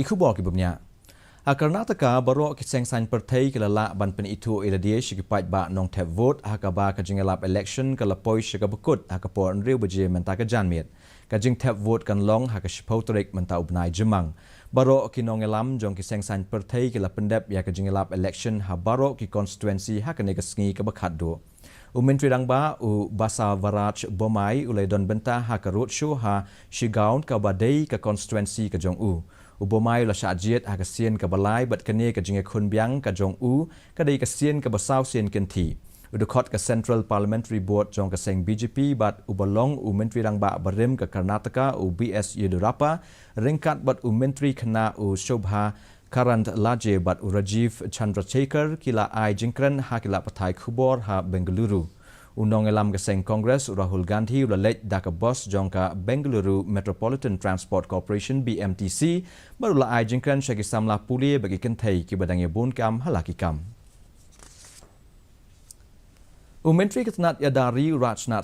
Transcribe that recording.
Ikubor kibumnya. Karnataka baru kiseng san pertai kelala ban pen itu iladia shikipat ba nong tap vote hakaba ka Jingialap election kalapoi shikabukut hakapor nriu beje Mynta ka Janmiet. Kajing tap vote kan long hakashipau Tarik Mynta ubnai jemang. Baro ki nongelam jong kiseng san pertai kila pendep ya ka Jingialap election ha baro ki constituency hakanegasngi ka bakaddo. Menteri Rangba u Basa Varaj Bomai ulai don Bynta ha ka roadshow ha shigaun ka badai ka constituency ka jong u. Bomai la syajiet ha ka sien ka balai bat kene ka jinge khun biang ka jong u ka dei ka sien ka basau sien kenti. Udukot ka Central Parliamentary Board jong ka seng BJP bat ubalong Menteri Rangba barim ka Karnataka u BS Dorbar ringkat bat Menteri Khana u Shobha Karant Laje bat Rajiv Chandrasekhar kila Iing ha kila patai khubor ha Bengaluru. Unong elam keseng Kongres Rahul Gandhi ulalej daka bos jongka Bengaluru Metropolitan Transport Corporation BMTC baru la Iing syagi samla puli bagi kentai ki badangnya bun kam halaki kam. Menteri Ketenat Yadari Rajnath